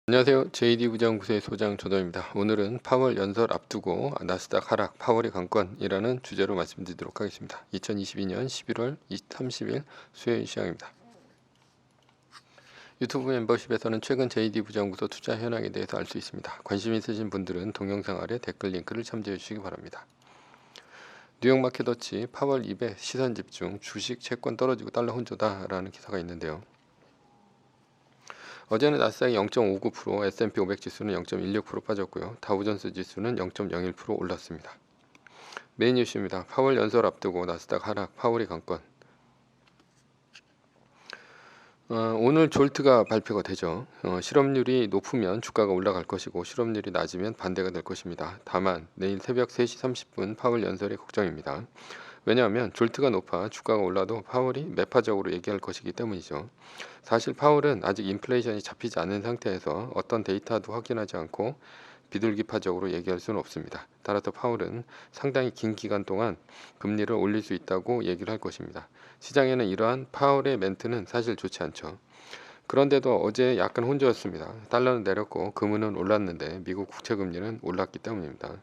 안녕하세요. JD부장구세 소장 조동입니다. 오늘은 파월 연설 앞두고 나스닥 하락, 파월의 관건이라는 주제로 말씀드리도록 하겠습니다. 2022년 11월 30일 수요일 시장입니다. 유튜브 멤버십에서는 최근 JD부장구소 투자 현황에 대해서 알 수 있습니다. 관심 있으신 분들은 동영상 아래 댓글 링크를 참조해 주시기 바랍니다. 뉴욕 마켓워치 파월 200 시선 집중, 주식 채권 떨어지고 달러 혼조다라는 기사가 있는데요. 어제는 나스닥이 0.59%, S&P 500 지수는 0.16% 빠졌고요. 다우존스 지수는 0.01% 올랐습니다. 메인 이슈입니다. 파월 연설 앞두고 나스닥 하락, 파월의 관건. 오늘 졸트가 발표가 되죠. 실업률이 높으면 주가가 올라갈 것이고 실업률이 낮으면 반대가 될 것입니다. 다만 내일 새벽 3시 30분 파월 연설이 걱정입니다. 왜냐하면 졸트가 높아 주가가 올라도 파월이 매파적으로 얘기할 것이기 때문이죠. 사실 파월은 아직 인플레이션이 잡히지 않은 상태에서 어떤 데이터도 확인하지 않고 비둘기파적으로 얘기할 수는 없습니다. 따라서 파월은 상당히 긴 기간 동안 금리를 올릴 수 있다고 얘기를 할 것입니다. 시장에는 이러한 파월의 멘트는 사실 좋지 않죠. 그런데도 어제 약간 혼조였습니다. 달러는 내렸고 금은은 올랐는데 미국 국채금리는 올랐기 때문입니다.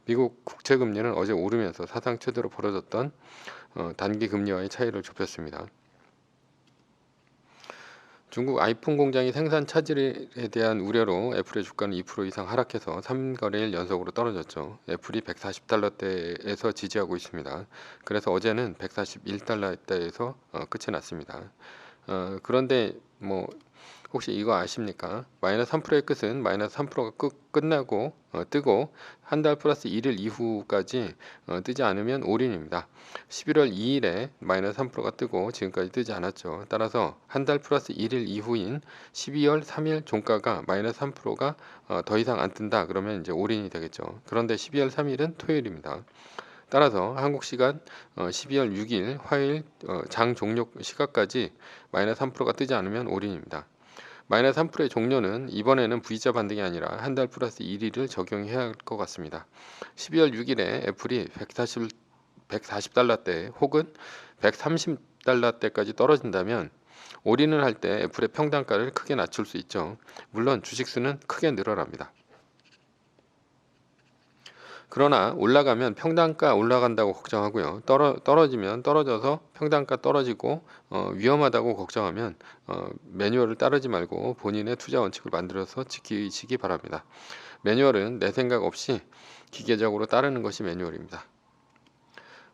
미국 국채금리는 어제 오르면서 사상 최대로 벌어졌던 단기 금리와의 차이를 좁혔습니다. 중국 아이폰 공장이 생산 차질에 대한 우려로 애플의 주가는 2% 이상 하락해서 3거래일 연속으로 떨어졌죠. 애플이 140달러대에서 지지하고 있습니다. 그래서 어제는 141달러대에서 끝이 났습니다. 그런데 혹시 이거 아십니까? 마이너스 3%의 끝은 마이너스 3%가 끝나고 뜨고 한 달 플러스 1일 이후까지 뜨지 않으면 올인입니다. 11월 2일에 마이너스 3%가 뜨고 지금까지 뜨지 않았죠. 따라서 한 달 플러스 1일 이후인 12월 3일 종가가 마이너스 3%가 더 이상 안 뜬다 그러면 이제 올인이 되겠죠. 그런데 12월 3일은 토요일입니다. 따라서 한국 시간 12월 6일 화요일 장 종료 시각까지 마이너스 3%가 뜨지 않으면 올인입니다. 마이너스 3%의 종료는 이번에는 V자 반등이 아니라 한 달 플러스 1일을 적용해야 할 것 같습니다. 12월 6일에 애플이 140달러대 혹은 130달러대까지 떨어진다면 올인을 할 때 애플의 평단가를 크게 낮출 수 있죠. 물론 주식수는 크게 늘어납니다. 그러나 올라가면 평단가 올라간다고 걱정하고요. 떨어지면 떨어져서 평단가 떨어지고 위험하다고 걱정하면 매뉴얼을 따르지 말고 본인의 투자 원칙을 만들어서 지키시기 바랍니다. 매뉴얼은 내 생각 없이 기계적으로 따르는 것이 매뉴얼입니다.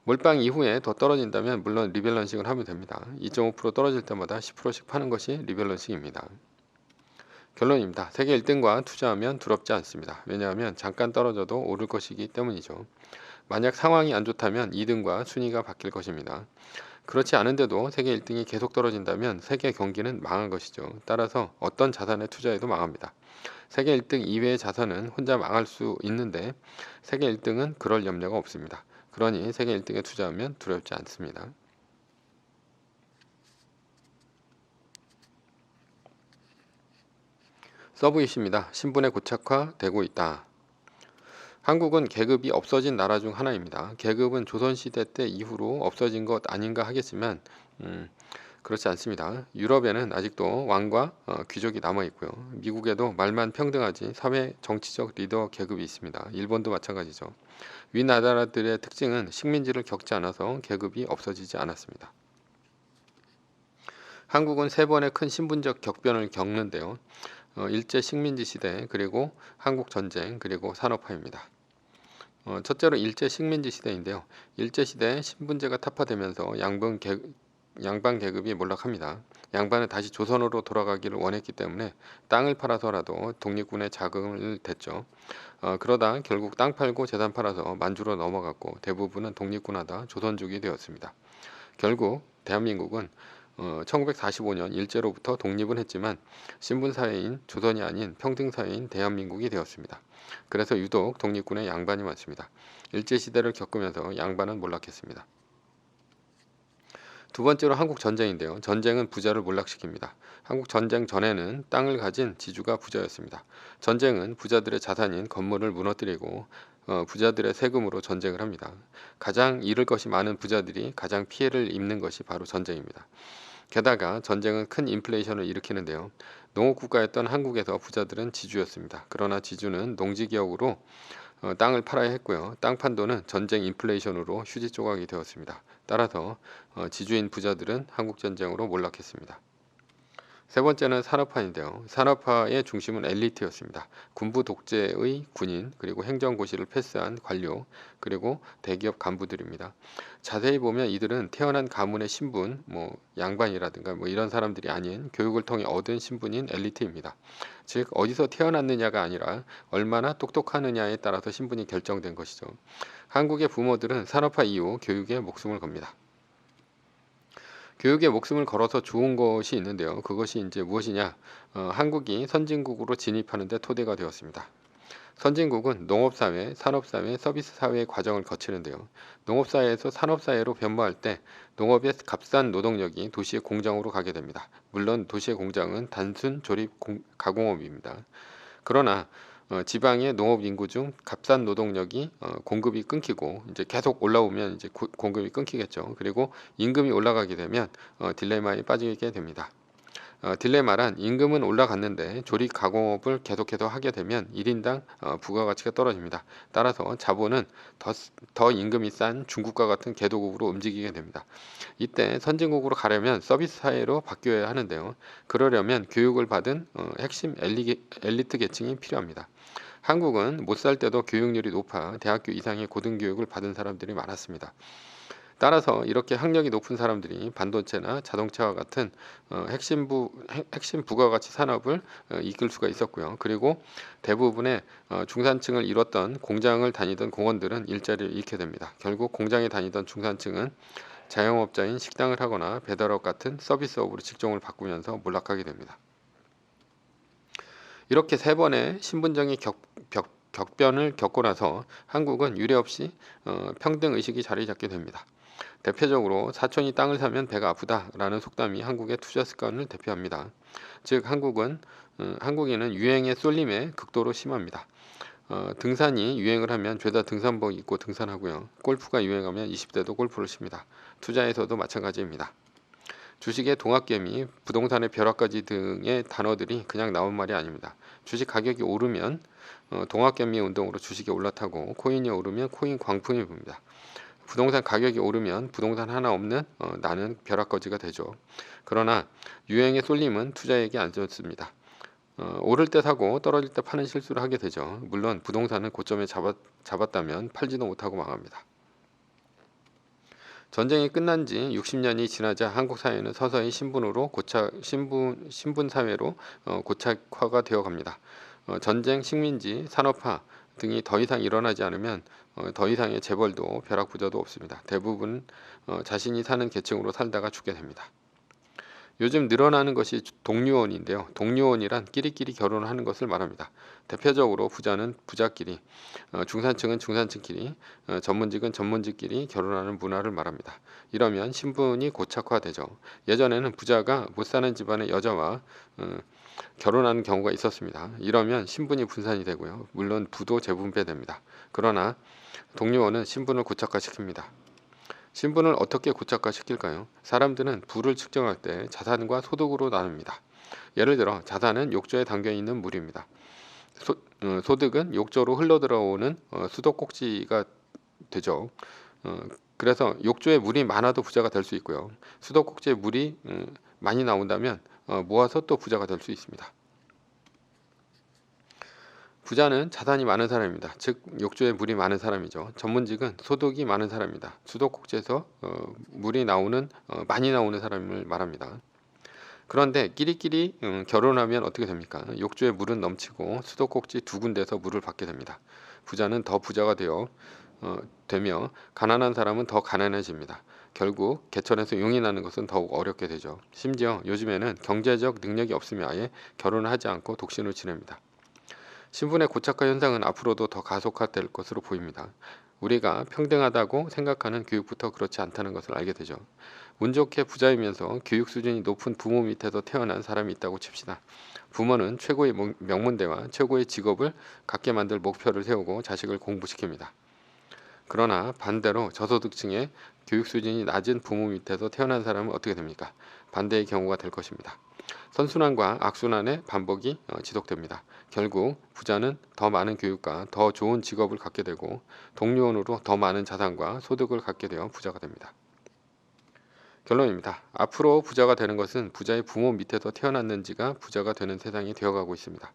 몰빵 이후에 더 떨어진다면 물론 리밸런싱을 하면 됩니다. 2.5% 떨어질 때마다 10%씩 파는 것이 리밸런싱입니다. 결론입니다. 세계 1등과 투자하면 두렵지 않습니다. 왜냐하면 잠깐 떨어져도 오를 것이기 때문이죠. 만약 상황이 안 좋다면 2등과 순위가 바뀔 것입니다. 그렇지 않은데도 세계 1등이 계속 떨어진다면 세계 경기는 망한 것이죠. 따라서 어떤 자산에 투자해도 망합니다. 세계 1등 이외의 자산은 혼자 망할 수 있는데 세계 1등은 그럴 염려가 없습니다. 그러니 세계 1등에 투자하면 두렵지 않습니다. 서브 이슈입니다. 신분의 고착화되고 있다. 한국은 계급이 없어진 나라 중 하나입니다. 계급은 조선시대 때 이후로 없어진 것 아닌가 하겠지만 그렇지 않습니다. 유럽에는 아직도 왕과 귀족이 남아있고요. 미국에도 말만 평등하지 사회 정치적 리더 계급이 있습니다. 일본도 마찬가지죠. 위 나라들의 특징은 식민지를 겪지 않아서 계급이 없어지지 않았습니다. 한국은 세 번의 큰 신분적 격변을 겪는데요. 일제 식민지 시대, 그리고 한국 전쟁, 그리고 산업화입니다. 첫째로 일제 식민지 시대인데요. 일제 시대 신분제가 타파되면서 양반 계급이 몰락합니다. 양반은 다시 조선으로 돌아가기를 원했기 때문에 땅을 팔아서라도 독립군에 자금을 댔죠. 그러다 결국 땅 팔고 재산 팔아서 만주로 넘어갔고 대부분은 독립군하다 조선족이 되었습니다. 결국 대한민국은 1945년 일제로부터 독립은 했지만 신분사회인 조선이 아닌 평등사회인 대한민국이 되었습니다. 그래서 유독 독립군에 양반이 많습니다. 일제시대를 겪으면서 양반은 몰락했습니다. 두 번째로 한국 전쟁인데요. 전쟁은 부자를 몰락시킵니다. 한국 전쟁 전에는 땅을 가진 지주가 부자였습니다. 전쟁은 부자들의 자산인 건물을 무너뜨리고 부자들의 세금으로 전쟁을 합니다. 가장 잃을 것이 많은 부자들이 가장 피해를 입는 것이 바로 전쟁입니다. 게다가 전쟁은 큰 인플레이션을 일으키는데요. 농업 국가였던 한국에서 부자들은 지주였습니다. 그러나 지주는 농지기업으로 땅을 팔아야 했고요. 땅 판도는 전쟁 인플레이션으로 휴지 조각이 되었습니다. 따라서 지주인 부자들은 한국 전쟁으로 몰락했습니다. 세 번째는 산업화인데요. 산업화의 중심은 엘리트였습니다. 군부 독재의 군인, 그리고 행정고시를 패스한 관료, 그리고 대기업 간부들입니다. 자세히 보면 이들은 태어난 가문의 신분, 양반이라든가 이런 사람들이 아닌 교육을 통해 얻은 신분인 엘리트입니다. 즉 어디서 태어났느냐가 아니라 얼마나 똑똑하느냐에 따라서 신분이 결정된 것이죠. 한국의 부모들은 산업화 이후 교육에 목숨을 겁니다. 교육에 목숨을 걸어서 좋은 것이 있는데요. 그것이 이제 무엇이냐? 한국이 선진국으로 진입하는 데 토대가 되었습니다. 선진국은 농업사회, 산업사회, 서비스사회의 과정을 거치는데요. 농업사회에서 산업사회로 변모할 때 농업의 값싼 노동력이 도시의 공장으로 가게 됩니다. 물론 도시의 공장은 단순 조립 가공업입니다. 그러나 지방의 농업 인구 중 값싼 노동력이 공급이 끊기고 이제 계속 올라오면 이제 공급이 끊기겠죠. 그리고 임금이 올라가게 되면 딜레마에 빠지게 됩니다. 딜레마란 임금은 올라갔는데 조립 가공업을 계속해서 하게 되면 1인당 부가가치가 떨어집니다. 따라서 자본은 더 임금이 싼 중국과 같은 개도국으로 움직이게 됩니다. 이때 선진국으로 가려면 서비스 사회로 바뀌어야 하는데요. 그러려면 교육을 받은 핵심 엘리트 계층이 필요합니다. 한국은 못 살 때도 교육률이 높아 대학교 이상의 고등교육을 받은 사람들이 많았습니다. 따라서 이렇게 학력이 높은 사람들이 반도체나 자동차와 같은 핵심 부가가치 산업을 이끌 수가 있었고요. 그리고 대부분의 중산층을 이뤘던 공장을 다니던 공원들은 일자리를 잃게 됩니다. 결국 공장에 다니던 중산층은 자영업자인 식당을 하거나 배달업 같은 서비스업으로 직종을 바꾸면서 몰락하게 됩니다. 이렇게 세 번의 신분적인 격변을 겪고 나서 한국은 유례없이 평등 의식이 자리 잡게 됩니다. 대표적으로 사촌이 땅을 사면 배가 아프다라는 속담이 한국의 투자 습관을 대표합니다. 즉 한국인은 유행의 쏠림에 극도로 심합니다. 등산이 유행을 하면 죄다 등산복 입고 등산하고요. 골프가 유행하면 20대도 골프를 칩니다. 투자에서도 마찬가지입니다. 주식의 동학개미, 부동산의 벼락가지 등의 단어들이 그냥 나온 말이 아닙니다. 주식 가격이 오르면 동학개미 운동으로 주식이 올라타고 코인이 오르면 코인 광풍이 붑니다. 부동산 가격이 오르면 부동산 하나 없는 나는 벼락거지가 되죠. 그러나 유행의 쏠림은 투자에게 안 좋습니다. 오를 때 사고 떨어질 때 파는 실수를 하게 되죠. 물론 부동산은 고점에 잡았다면 팔지도 못하고 망합니다. 전쟁이 끝난 지 60년이 지나자 한국 사회는 서서히 신분 사회로 고착화가 되어 갑니다. 전쟁, 식민지, 산업화 등이 더 이상 일어나지 않으면 더 이상의 재벌도 벼락부자도 없습니다. 대부분 자신이 사는 계층으로 살다가 죽게 됩니다. 요즘 늘어나는 것이 동류원인데요. 동류원이란 끼리끼리 결혼을 하는 것을 말합니다. 대표적으로 부자는 부자끼리, 중산층은 중산층끼리, 전문직은 전문직끼리 결혼하는 문화를 말합니다. 이러면 신분이 고착화되죠. 예전에는 부자가 못 사는 집안의 여자와 결혼하는 경우가 있었습니다. 이러면 신분이 분산이 되고요. 물론 부도 재분배됩니다. 그러나 동료원은 신분을 고착화시킵니다. 신분을 어떻게 고착화시킬까요? 사람들은 부를 측정할 때 자산과 소득으로 나눕니다. 예를 들어 자산은 욕조에 담겨있는 물입니다. 소득은 욕조로 흘러들어오는 수도꼭지가 되죠. 그래서 욕조에 물이 많아도 부자가 될 수 있고요. 수도꼭지에 물이 많이 나온다면 모아서 또 부자가 될 수 있습니다. 부자는 자산이 많은 사람입니다. 즉 욕조에 물이 많은 사람이죠. 전문직은 소득이 많은 사람입니다. 수도꼭지에서 물이 많이 나오는 사람을 말합니다. 그런데 끼리끼리 결혼하면 어떻게 됩니까? 욕조에 물은 넘치고 수도꼭지 두 군데서 물을 받게 됩니다. 부자는 더 부자가 되며 가난한 사람은 더 가난해집니다. 결국 개천에서 용이 나는 것은 더욱 어렵게 되죠. 심지어 요즘에는 경제적 능력이 없으면 아예 결혼을 하지 않고 독신을 지냅니다. 신분의 고착화 현상은 앞으로도 더 가속화될 것으로 보입니다. 우리가 평등하다고 생각하는 교육부터 그렇지 않다는 것을 알게 되죠. 운 좋게 부자이면서 교육 수준이 높은 부모 밑에서 태어난 사람이 있다고 칩시다. 부모는 최고의 명문대와 최고의 직업을 갖게 만들 목표를 세우고 자식을 공부시킵니다. 그러나 반대로 저소득층의 교육 수준이 낮은 부모 밑에서 태어난 사람은 어떻게 됩니까? 반대의 경우가 될 것입니다. 선순환과 악순환의 반복이 지속됩니다. 결국 부자는 더 많은 교육과 더 좋은 직업을 갖게 되고 동료원으로 더 많은 자산과 소득을 갖게 되어 부자가 됩니다. 결론입니다. 앞으로 부자가 되는 것은 부자의 부모 밑에서 태어났는지가 부자가 되는 세상이 되어가고 있습니다.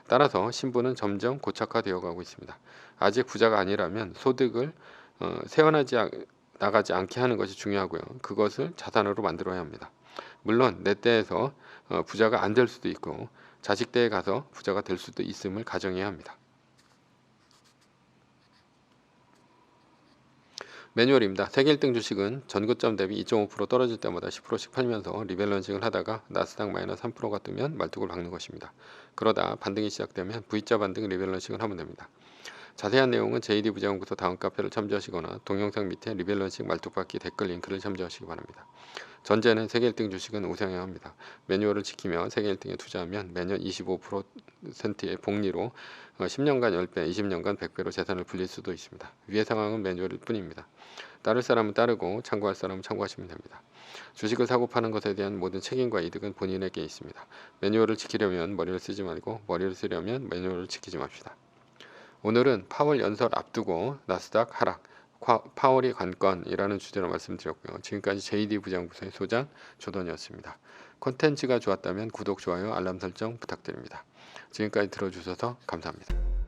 따라서 신분은 점점 고착화되어 가고 있습니다. 아직 부자가 아니라면 소득을 나가지 않게 하는 것이 중요하고요. 그것을 자산으로 만들어야 합니다. 물론 내 때에서 부자가 안 될 수도 있고 자식 때에 가서 부자가 될 수도 있음을 가정해야 합니다. 매뉴얼입니다. 세계 1등 주식은 전고점 대비 2.5% 떨어질 때마다 10%씩 팔면서 리밸런싱을 하다가 나스닥 마이너스 3%가 뜨면 말뚝을 박는 것입니다. 그러다 반등이 시작되면 V자 반등 리밸런싱을 하면 됩니다. 자세한 내용은 JD 부자연구소 다음 카페를 참조하시거나 동영상 밑에 리밸런싱 말뚝박기 댓글 링크를 참조하시기 바랍니다. 전제는 세계 1등 주식은 우상향 합니다. 매뉴얼을 지키며 세계 1등에 투자하면 매년 25%의 복리로 10년간 10배, 20년간 100배로 재산을 불릴 수도 있습니다. 위의 상황은 매뉴얼일 뿐입니다. 따를 사람은 따르고 참고할 사람은 참고하시면 됩니다. 주식을 사고 파는 것에 대한 모든 책임과 이득은 본인에게 있습니다. 매뉴얼을 지키려면 머리를 쓰지 말고 머리를 쓰려면 매뉴얼을 지키지 맙시다. 오늘은 파월 연설 앞두고 나스닥 하락, 파월이 관건이라는 주제로 말씀드렸고요. 지금까지 JD 부장부서의 소장 조던이었습니다. 콘텐츠가 좋았다면 구독, 좋아요, 알람 설정 부탁드립니다. 지금까지 들어주셔서 감사합니다.